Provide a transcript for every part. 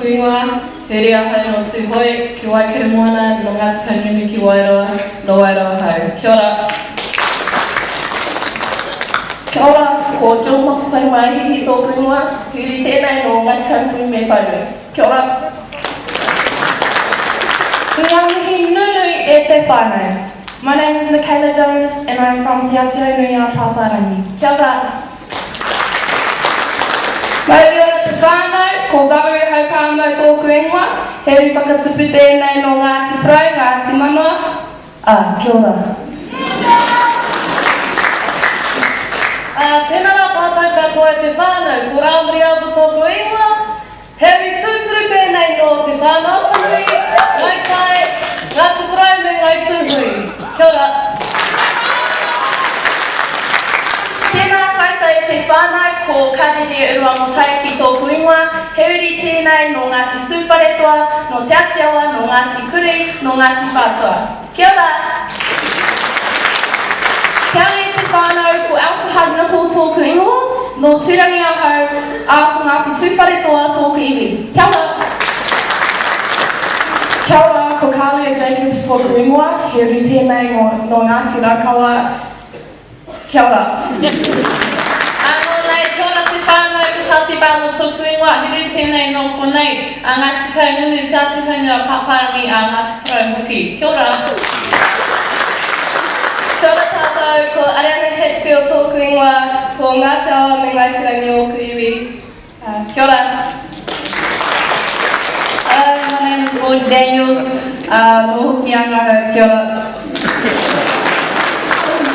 tōku ingoa, he rea hau no tū hoi, ki wai kere moana, no Ngā Tuākana ki Wairoa, no Wairoa hau. Kia ora. Kia ora, ko tō maku whai mai hi tōku ingoa, huri tēnei no Ngā Tuākana me taunu. Kia ora. Ngā mihi nunui e te whānau. My name is Michaela Jones and I'm from Te Atiainui Paparangi. Kia ora. Mai ora te whānau, ko Valerie Haukama tōku ingoa, he ri whakatupu tēnei no Ngāti Prau, Ngāti Manoa. Kia ora. Tēnara tātou katoa te whānau, ko Rāmari Abu tōku ingoa, he ri tūsuru tēnei no te whānau puri, mai kai, Ngāti Prau me Ngāi Tūhui. Kia ora. Tēnā koutou e te whānau ko Karere Uruangotai ki tōku ingoa, he uri tēnei no Ngāti Tūwharetoa, no Te Atiawa, no Ngāti Kuri, no Ngāti Whātua. Kia ora! Kia ora te whānau ko Elsa Hagna ko tōku ingoa, no Tūrangi Ahau, a ko Ngāti Tūwharetoa tōku iwi. Kia ora! Kia ora, ko Kālia Jacobs tōku ingoa, he uri tēnei no Ngāti Rakawa. Kia ora. Anō nei, kia ora te whānau ko Kasi Bālo tōku ingoa, he uri tēnei no konei, a Ngāti Kaungunu, Te Atiainui Paparangi, a Ngāti Prau hoki. Kia ora. Kia ora tātou, ko Ariana Hetfield tōku ingoa, ko Ngāti Awa me Ngāi Turangi o Kuiwi. Kia ora. My name is Lord Daniels, no hoki anga, kia ora.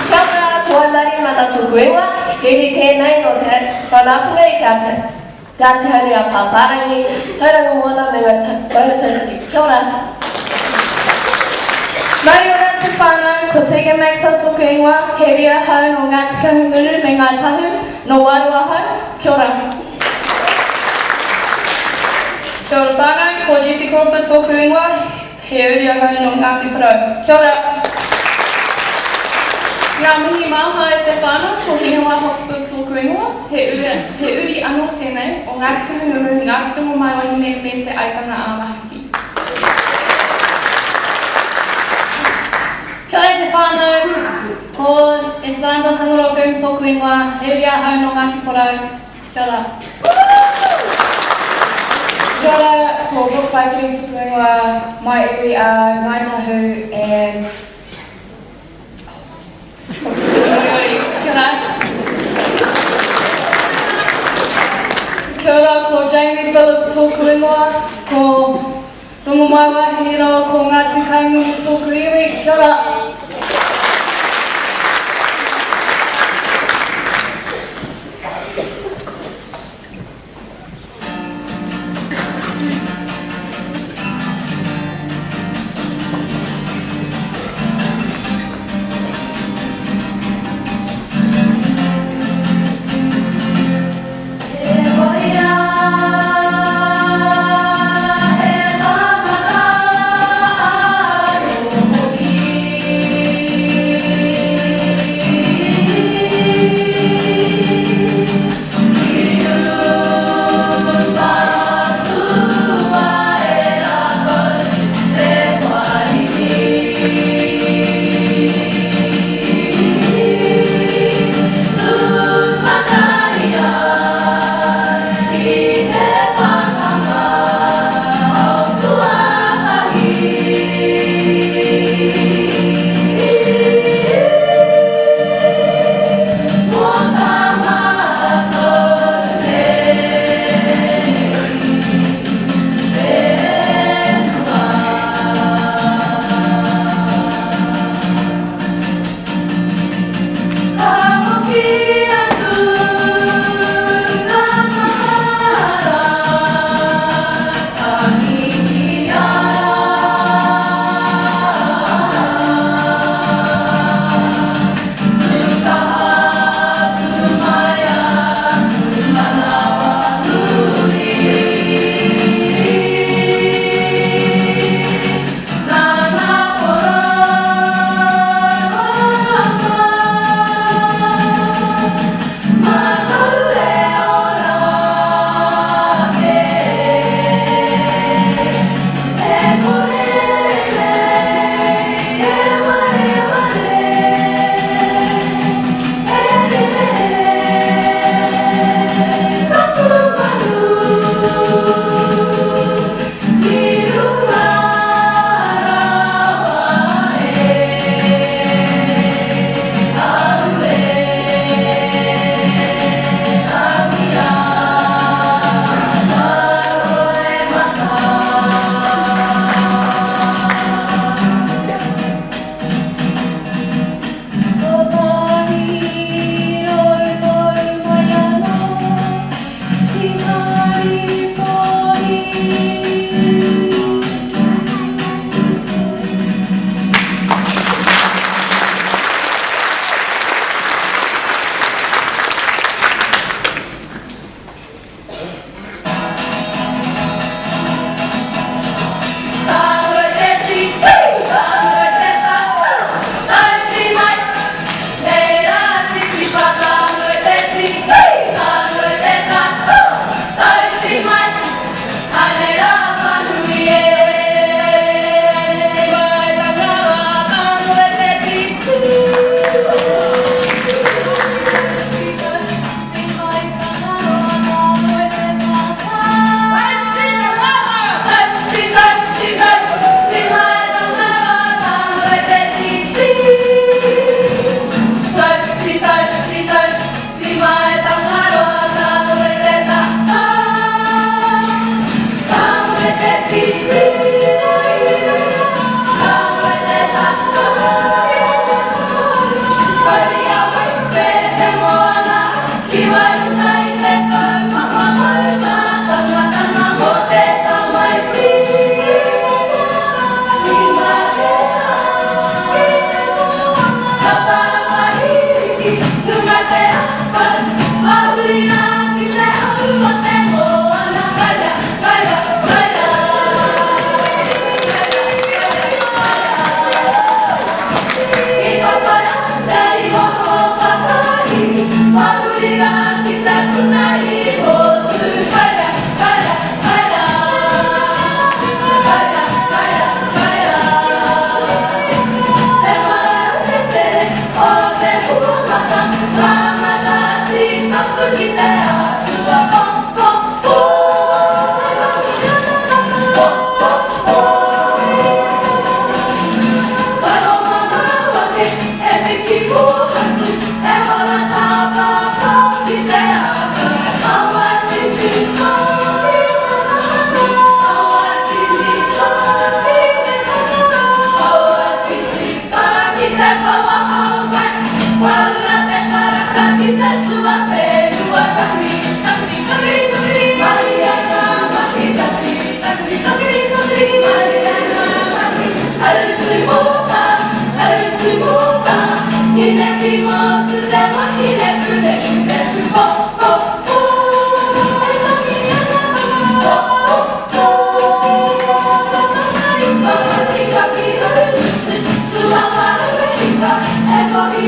Kia ora, ko Mari Mata tōku ingoa, he ri tēnei no te whanapura i Te Atiainui Paparangi, tauranga moana me Ngāi Tuākana. Kia ora. Mai ora te whānau, ko Tegan Maxwell tōku ingoa, he ria hau no Ngāti Kahunguru me Ngāi Tahu, no Wairoa hau. Kia ora. Kia ora whānau, ko Jessie Crawford tōku ingoa, he uri ahau no Ngāti Prau. Kia ora. Ngā mihi māha e te whānau, ko Hinawa Hospital tōku ingoa, he uri anō tēnei o Ngāti Kahunguru, Ngāti Rongo mai wahine me te aitanga āmahiki. Kia ora te whānau, ko Esperanza Tangaroku tōku ingoa, he uri ahau no Ngāti Porau. Kia ora. Kia ora, ko Brooke Paisiri tōku ingoa, mai iwi a Ngāi Tahu and Kia ora. Kia ora, ko Jamie Phillips tōku ingoa, ko Rongo mai wahine roa ko Ngāti Kaungunu tōku iwi. Kia ora. Kia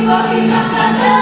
Waki waki